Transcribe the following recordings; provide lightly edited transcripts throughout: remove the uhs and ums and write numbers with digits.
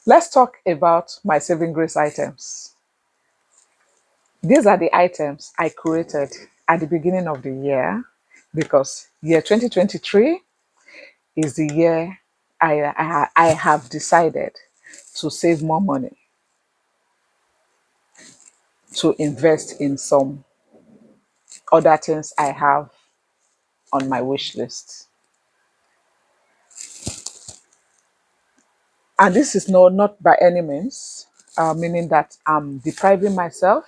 Let's talk about my saving grace items. These are the items I created at the beginning of the year because year 2023 is the year I have decided to save more money to invest in some other things I have on my wish list. And this is not by any means, meaning that I'm depriving myself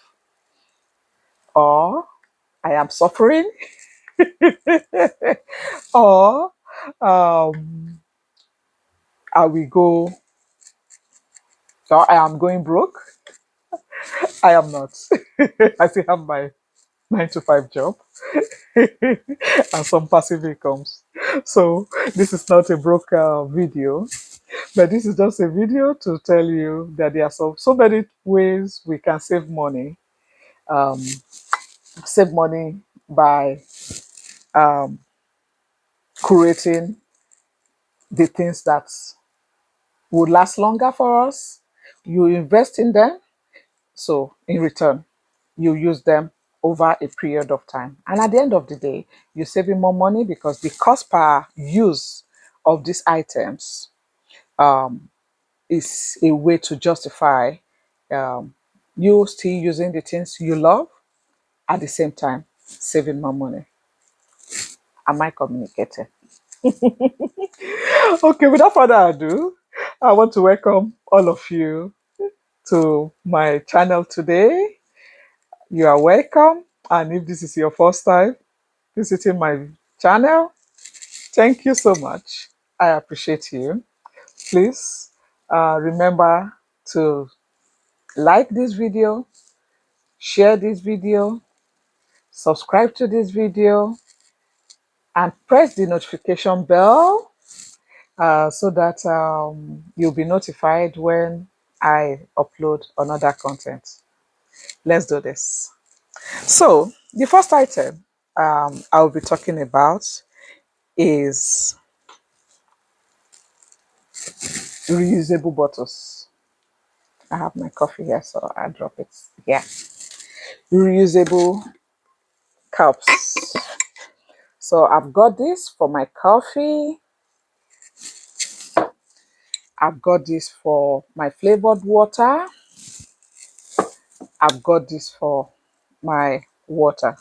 or I am suffering or um, I will go or I am going broke. I am not. I still have my 9 to 5 job and some passive incomes. So this is not a broke video, but this is just a video to tell you that there are so many ways we can save money. Um, Save money by um, creating the things that would last longer for us. You invest in them, so in return, you use them over a period of time. And at the end of the day, you're saving more money because the cost per use of these items um, is a way to justify um, you still using the things you love at the same time saving more money. Am I communicating? Okay, without further ado, I want to welcome all of you to my channel today. You are welcome. And if this is your first time visiting my channel, thank you so much. I appreciate you. Please remember to like this video, share this video, subscribe to this video, and press the notification bell so that you'll be notified when I upload another content. Let's do this. So, the first item I'll be talking about is reusable bottles. I have my coffee here, so I drop it here. Reusable cups. So I've got this for my coffee. I've got this for my flavored water. I've got this for my water.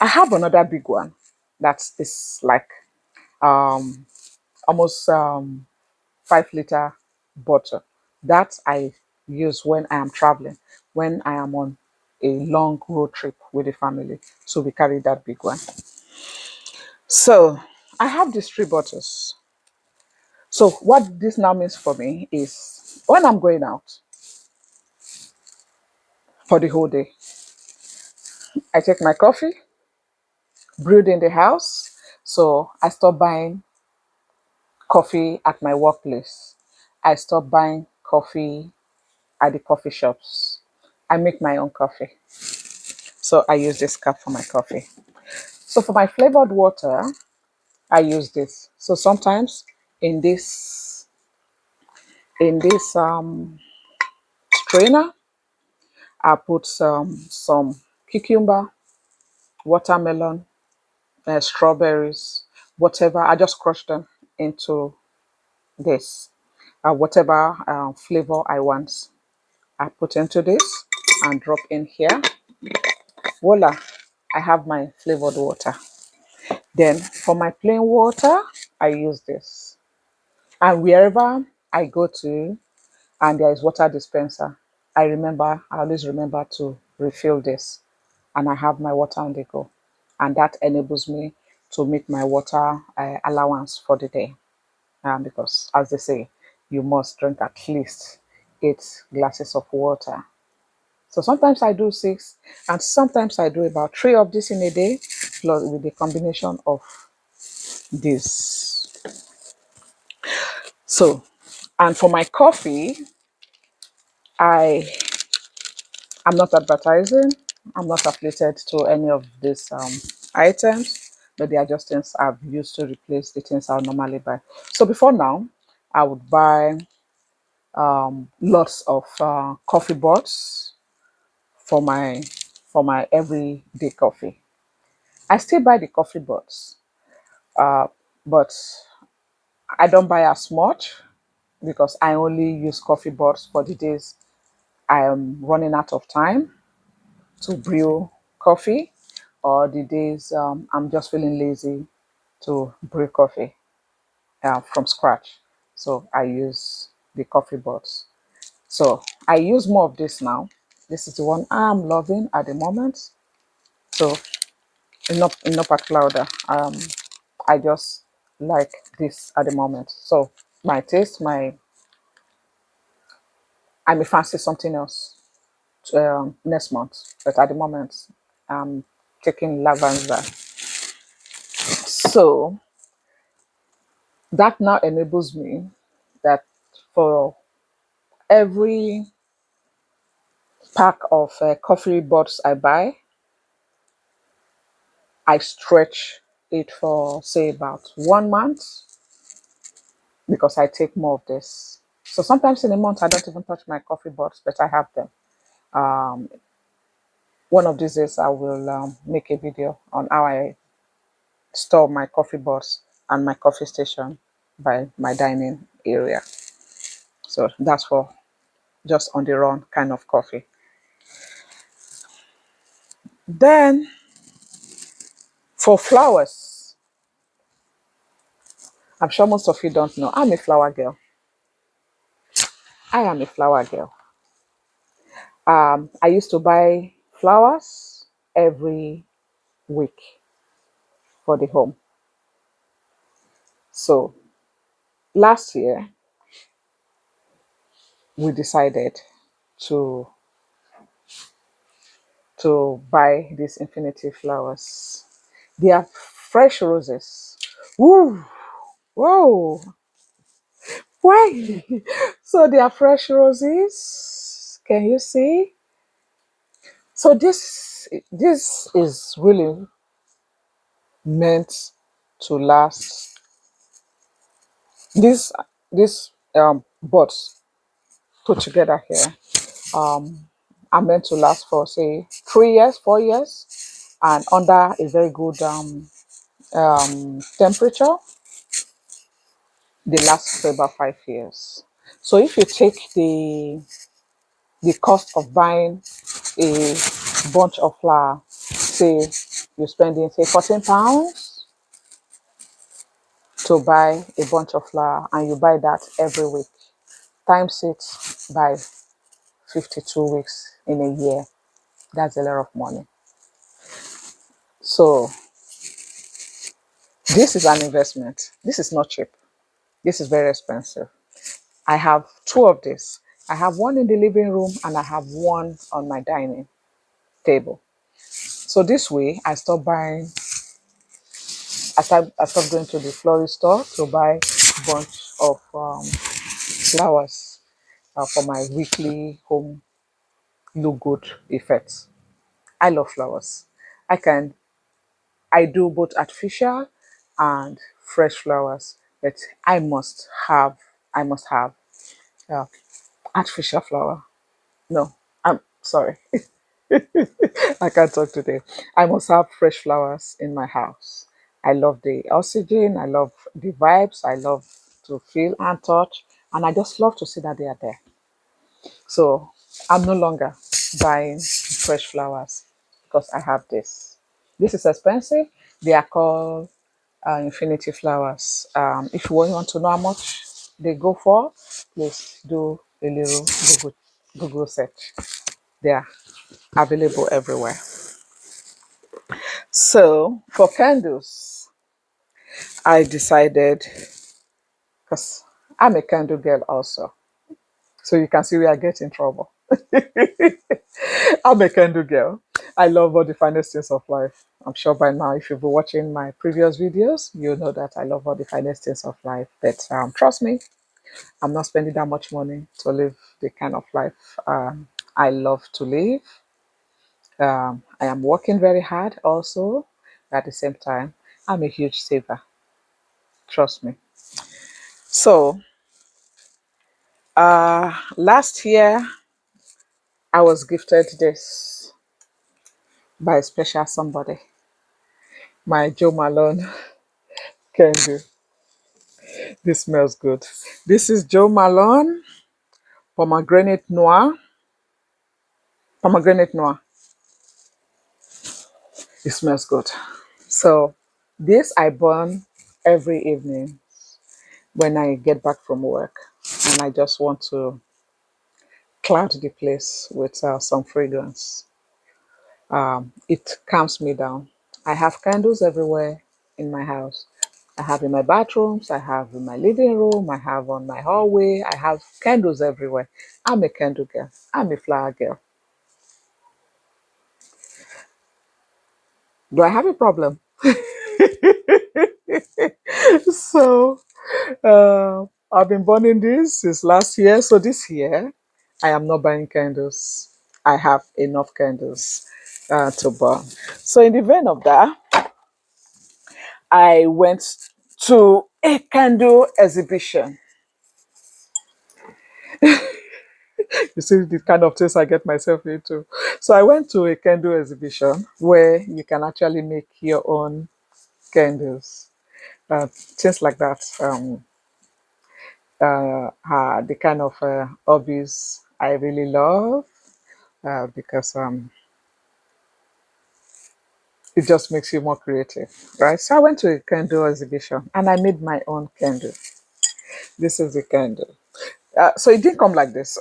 I have another big one that is like um, almost 5 liter bottle that I use when I am traveling, when I am on a long road trip with the family. So we carry that big one. So I have these 3 bottles. So what this now means for me is when I'm going out for the whole day, I take my coffee, brewed in the house. So I stop buying coffee at my workplace. I stop buying coffee at the coffee shops. I make my own coffee. So I use this cup for my coffee. So for my flavored water, I use this. So sometimes in this strainer, I put some cucumber, watermelon, strawberries, whatever. I just crush them into this. Whatever flavor I want, I put into this and drop in here. Voila, I have my flavored water. Then for my plain water, I use this. And wherever I go to and there is water dispenser, I always remember to refill this. And I have my water on the go. And that enables me to meet my water allowance for the day. Because as they say, you must drink at least 8 glasses of water. So sometimes I do 6, and sometimes I do about 3 of this in a day, plus with the combination of this. So, and for my coffee, I am not advertising. I'm not affiliated to any of these items, but they are just things I've used to replace the things I would normally buy. So before now, I would buy. lots of coffee pots for my everyday coffee. I still buy the coffee pots, but I don't buy as much because I only use coffee pots for the days I am running out of time to brew coffee, or the days I'm just feeling lazy to brew coffee from scratch. So I use the coffee pots. So I use more of this now. This is the one I'm loving at the moment. So in no particular order. I just like this at the moment. So my taste, I may fancy something else next month, but at the moment I'm taking lavender. So that now enables me that for every pack of coffee pots I buy, I stretch it for say about 1 month because I take more of this. So sometimes in a month I don't even touch my coffee pots, but I have them. One of these days I will make a video on how I store my coffee pots and my coffee station by my dining area. So that's for just on the run kind of coffee. Then for flowers, I'm sure most of you don't know, I'm a flower girl. I am a flower girl. I used to buy flowers every week for the home. So last year we decided to buy these infinity flowers. They are fresh roses. Woo! Whoa! Why? So they are fresh roses. Can you see? So this is really meant to last. This buds put together here are meant to last for say 3 years, 4 years, and under a very good temperature, they last for about 5 years. So if you take the cost of buying a bunch of flour, say you're spending say £14 to buy a bunch of flour, and you buy that every week, times it by 52 weeks in a year, that's a lot of money. So this is an investment. This is not cheap. This is very expensive. I have two of this. I have one in the living room and I have one on my dining table. So this way, I stopped going to the florist store to buy a bunch of flowers for my weekly home look good effects. I love flowers. I can I do both artificial and fresh flowers, but I must have uh, artificial flower. No, I'm sorry. I can't talk today. I must have fresh flowers in my house. I love the oxygen. I love the vibes. I love to feel and touch. And I just love to see that they are there. So I'm no longer buying fresh flowers because I have this. This is expensive. They are called infinity flowers. If you want to know how much they go for, please do a little Google search. They are available everywhere. So for candles, I decided because I'm a candle girl also. So you can see where I get in trouble. I'm a candle girl. I love all the finest things of life. I'm sure by now, if you've been watching my previous videos, you know that I love all the finest things of life. But trust me, I'm not spending that much money to live the kind of life I love to live. I am working very hard also. At the same time, I'm a huge saver. Trust me. So Last year I was gifted this by a special somebody, my Joe Malone candle. This smells good. This is Joe Malone pomegranate noir. Pomegranate noir. It smells good. So this I burn every evening when I get back from work, and I just want to cloud the place with some fragrance. It calms me down. I have candles everywhere in my house. I have in my bathrooms, I have in my living room, I have on my hallway, I have candles everywhere. I'm a candle girl. I'm a flower girl. Do I have a problem? So I've been burning this since last year. So this year, I am not buying candles. I have enough candles to burn. So in the vein of that, I went to a candle exhibition. You see the kind of things I get myself into. So I went to a candle exhibition where you can actually make your own candles, things like that. The kind of hobbies I really love because it just makes you more creative, right? So I went to a candle exhibition and I made my own candle. This is the candle. So it didn't come like this.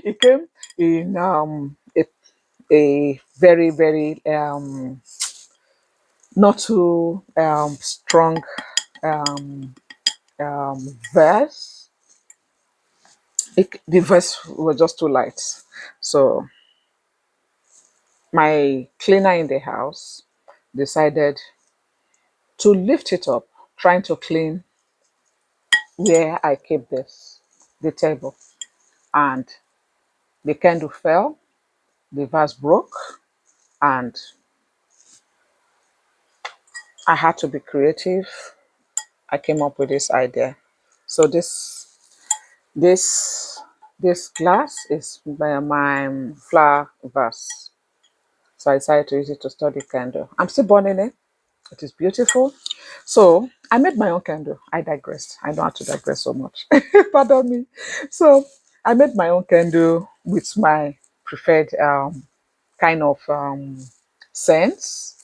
It came in a very, very not too strong um, verse. The verse was just too light. So my cleaner in the house decided to lift it up, trying to clean where I keep the table. And the candle fell, the vase broke, and I had to be creative. I came up with this idea. So this this glass is my flower vase. So I decided to use it to study candle. I'm still burning it. It is beautiful. So I made my own candle. I digressed. I don't have to digress so much. Pardon me. So I made my own candle with my preferred kind of scents.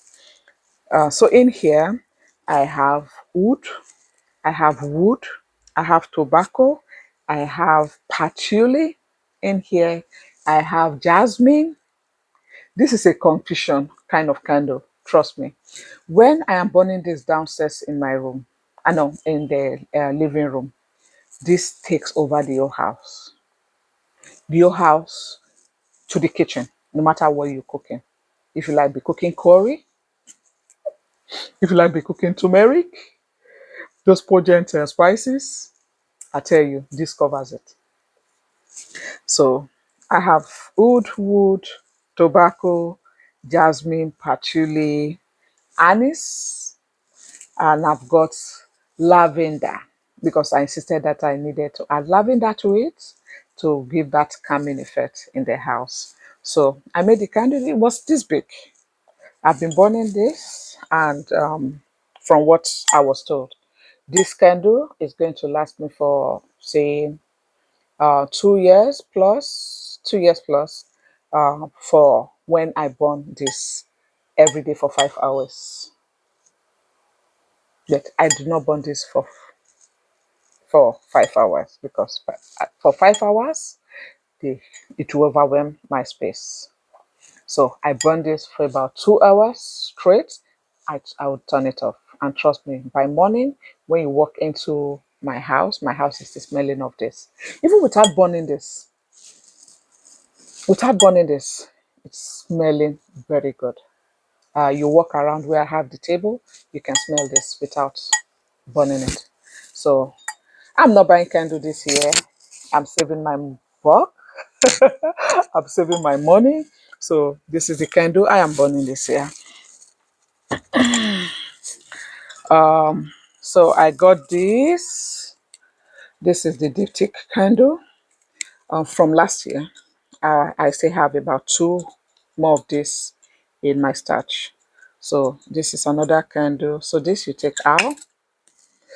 So in here, I have wood, I have wood, I have tobacco, I have patchouli in here, I have jasmine. This is a confusion kind of candle, trust me. When I am burning this downstairs in my room, I know in the living room, this takes over the whole house to the kitchen, no matter what you're cooking. If you like be cooking curry, if you like be cooking turmeric, those potent spices, I tell you, this covers it. So I have wood, tobacco, jasmine, patchouli, anise, and I've got lavender because I insisted that I needed to add lavender to it to give that calming effect in the house. So I made the candle. It was this big. I've been burning this, and from what I was told, this candle is going to last me for say 2 years plus, 2 years plus for when I burn this every day for 5 hours. Yet I do not burn this for 5 hours because for 5 hours it will overwhelm my space. So I burn this for about 2 hours straight. I would turn it off. And trust me, by morning, when you walk into my house is the smelling of this. Even without burning this, it's smelling very good. You walk around where I have the table, you can smell this without burning it. So I'm not buying candle this year. I'm saving my buck. I'm saving my money. So this is the candle I am burning this year. So I got this. This is the diptych candle from last year. I still have about two more of this in my stash. So this is another candle. So this you take out.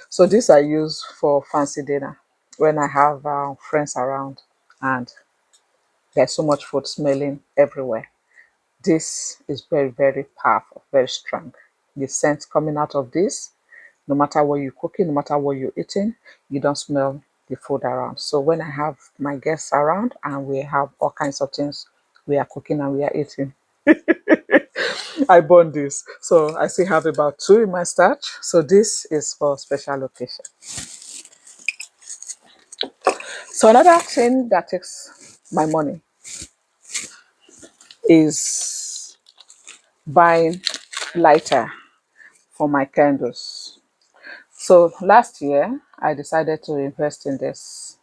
So this I use for fancy dinner when I have friends around and there's so much food smelling everywhere. This is very, very powerful, very strong. The scent coming out of this, no matter what you're cooking, no matter what you're eating, you don't smell the food around. So when I have my guests around and we have all kinds of things we are cooking and we are eating, I burn this. So I still have about two in my stash. So this is for special occasion. So another thing that takes my money is buying lighter for my candles. So last year I decided to invest in this.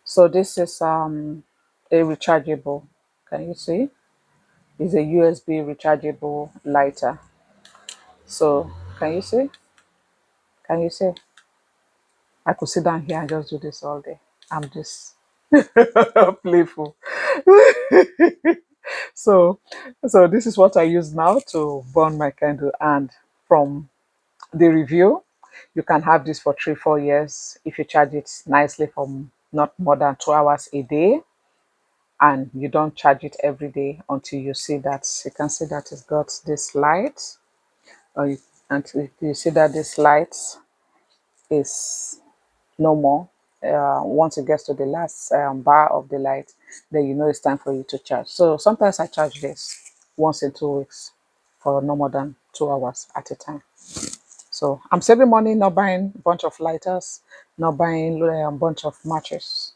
So this is a rechargeable. Can you see? It's a USB rechargeable lighter. So can you see? Can you see? I could sit down here and just do this all day. I'm just playful. So so this is what I use now to burn my candle. And from the review, you can have this for 3 4 years if you charge it nicely for not more than 2 hours a day, and you don't charge it every day until you see that you can see that it's got this light, or until you see that this light is no more. Once it gets to the last bar of the light, then you know it's time for you to charge. So sometimes I charge this once in 2 weeks for no more than 2 hours at a time. So I'm saving money, not buying a bunch of lighters, not buying a bunch of matches.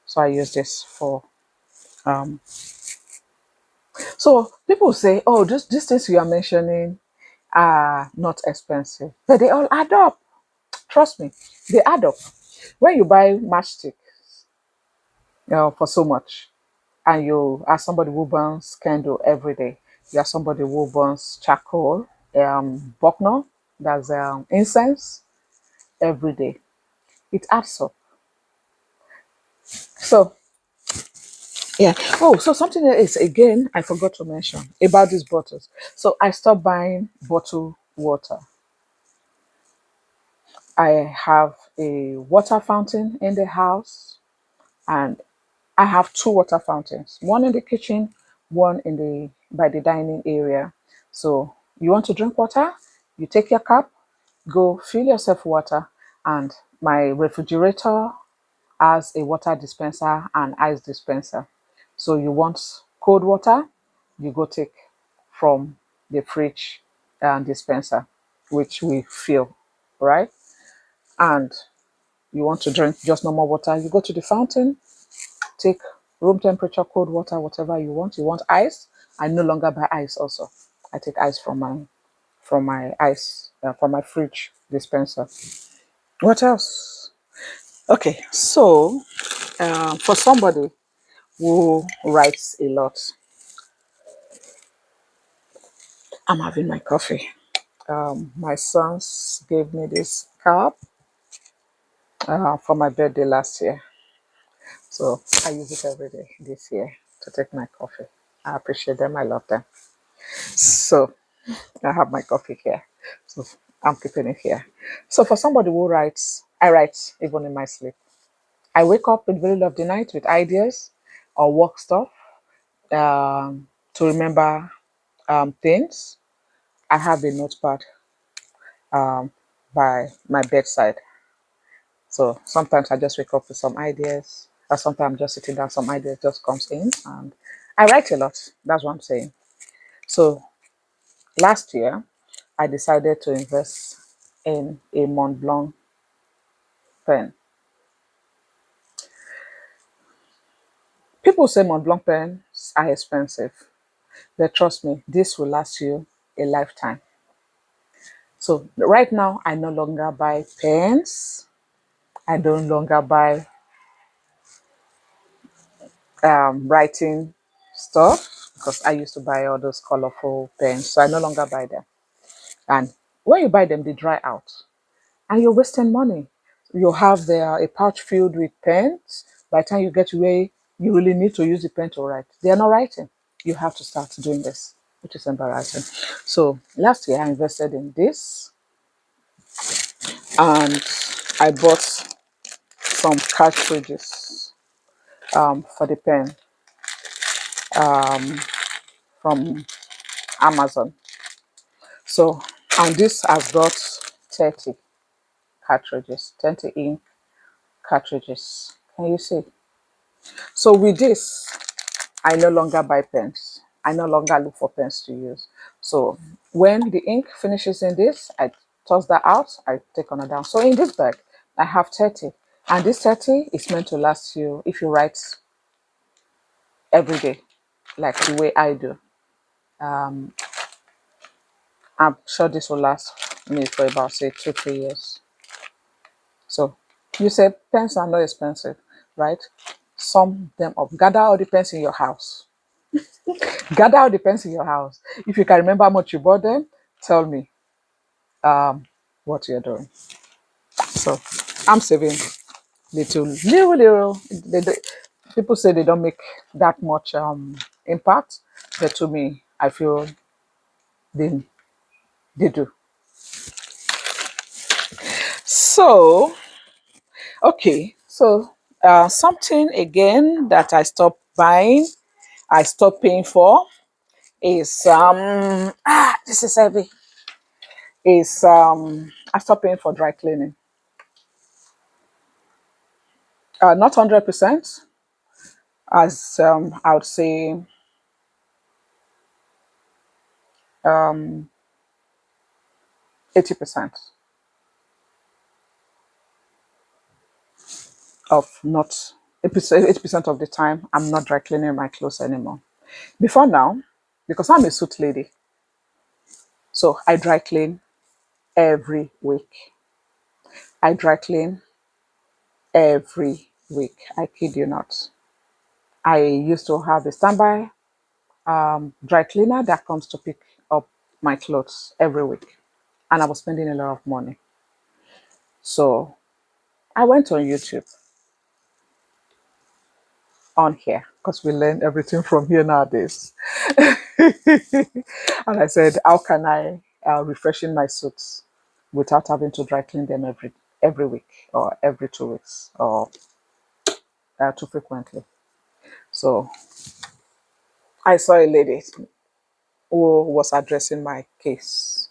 So I use this for. Um, so people say, oh, just these things you are mentioning are not expensive, but they all add up. Trust me, they add up. When you buy matchstick, for so much, and you are somebody who burns candle every day, you are somebody who burns charcoal, bucknor, that's incense every day. It adds up. So yeah. Oh, so something else again I forgot to mention about these bottles. So I stopped buying bottled water. I have a water fountain in the house, and I have two water fountains, one in the kitchen, one in the by the dining area. So you want to drink water, you take your cup, go fill yourself water, and my refrigerator has a water dispenser and ice dispenser. So you want cold water, you go take from the fridge dispenser, which we fill, right? And you want to drink just normal water, you go to the fountain, take room temperature cold water, whatever you want. You want ice? I no longer buy ice. Also, I take ice from my fridge dispenser. What else? Okay, so for somebody who writes a lot, I'm having my coffee. My sons gave me this cup for my birthday last year, so I use it every day this year to take my coffee. I appreciate them. I love them. So I have my coffee here. So I'm keeping it here. So for somebody who writes, I write even in my sleep. I wake up in the middle of the night with ideas or work stuff to remember things. I have a notepad um, by my bedside. So sometimes I just wake up with some ideas, or sometimes I'm just sitting down, some ideas just comes in, and I write a lot. That's what I'm saying. So last year, I decided to invest in a Mont Blanc pen. People say Mont Blanc pens are expensive, but trust me, this will last you a lifetime. So right now, I no longer buy pens. I don't longer buy writing stuff because I used to buy all those colorful pens. So I no longer buy them. And when you buy them, they dry out and you're wasting money. You have there a pouch filled with pens. By the time you get to where you really need to use the pen to write, they are not writing. You have to start doing this, which is embarrassing. So last year I invested in this, and I bought some cartridges for the pen from Amazon. So, and this has got 30 cartridges, 30 ink cartridges. Can you see? So with this, I no longer buy pens. I no longer look for pens to use. So when the ink finishes in this, I toss that out, I take another. So in this bag, I have 30. And this 30 is meant to last you if you write every day, like the way I do. I'm sure this will last me for about, say, 2, 3 years. So you say pens are not expensive, right? Sum them up. Gather all the pens in your house. Gather all the pens in your house. If you can remember how much you bought them, tell me what you're doing. So I'm saving little. People say they don't make that much impact, but to me, I feel they they do. So okay, so something again that I stopped buying, I stopped paying for is this is heavy. Is I stopped paying for dry cleaning. Not 100%, as I would say 80% of not 80% of the time I'm not dry cleaning my clothes anymore. Before now, because I'm a suit lady, so I dry clean every week. I dry clean every week. I kid you not. I used to have a standby dry cleaner that comes to pick up my clothes every week, and I was spending a lot of money. So I went on YouTube on here because we learn everything from here nowadays. And I said, how can I refreshen my suits without having to dry clean them every week or every 2 weeks or too frequently? So I saw a lady who was addressing my case.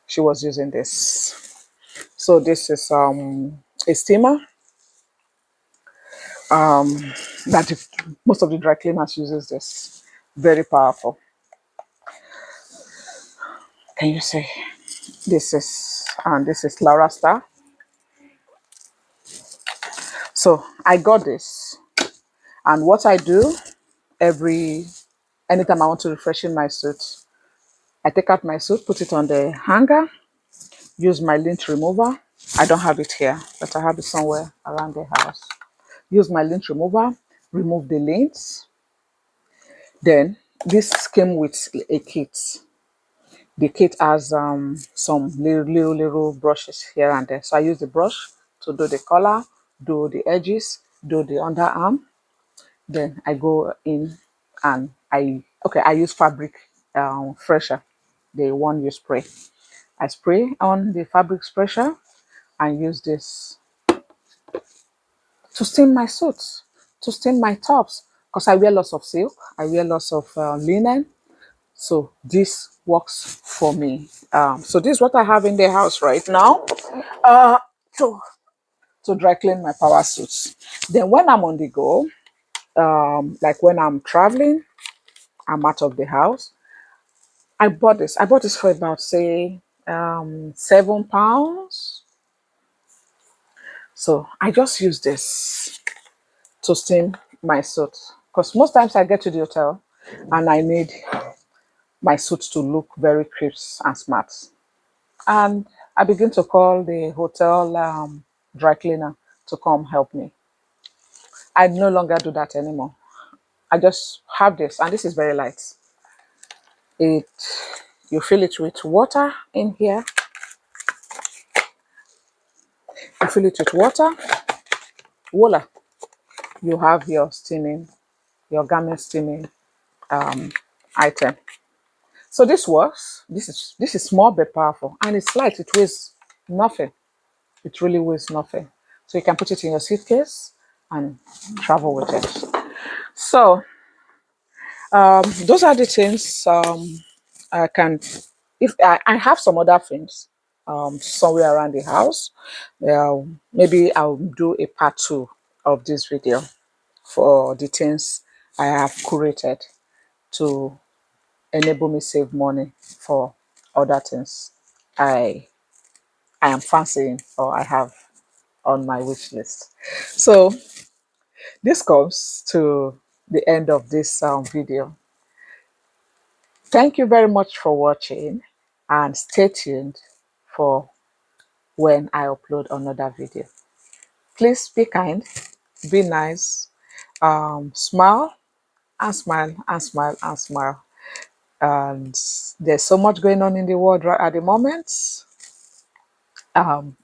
She was using this. So this is a steamer that most of the dry cleaners uses this. Very powerful. Can you see? This is Laura Star. So I got this, and what I do every anytime I want to refreshen my suit, I take out my suit, put it on the hanger, use my lint remover. I don't have it here, but I have it somewhere around the house. Use my lint remover, remove the lints. Then this came with a kit. The kit has some little brushes here and there. So I use the brush to do the collar, do the edges, do the underarm. Then I go in and I use fabric fresher, the one you spray. I spray on the fabric fresher and use this to steam my suits, to steam my tops, because I wear lots of silk, I wear lots of linen. So this works for me. So this is what I have in the house right now to, to dry clean my power suits. Then when I'm on the go, like when I'm traveling, I'm out of the house. I bought this. I bought this for about, say, £7. So I just use this to steam my suit, because most times I get to the hotel and I need my suit to look very crisp and smart. And I begin to call the hotel dry cleaner to come help me. I no longer do that anymore. I just have this, and this is very light. It You fill it with water in here. You fill it with water. Voila, you have your steaming, your garment steaming item. So this works. This is small but powerful, and it's light. It weighs nothing. It really weighs nothing. So you can put it in your suitcase and travel with it. So those are the things I can. If I have some other things somewhere around the house, maybe I'll do a part two of this video for the things I have curated to enable me save money for other things I I am fancying or I have on my wish list. So this comes to the end of this video. Thank you very much for watching and stay tuned for when I upload another video. Please be kind, be nice, smile and smile and smile and smile. And there's so much going on in the world right at the moment.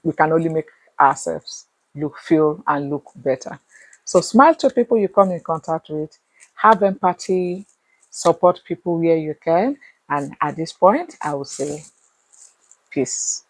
We can only make ourselves feel and look better. So smile to people you come in contact with, have empathy, support people where you can. And at this point, I will say peace.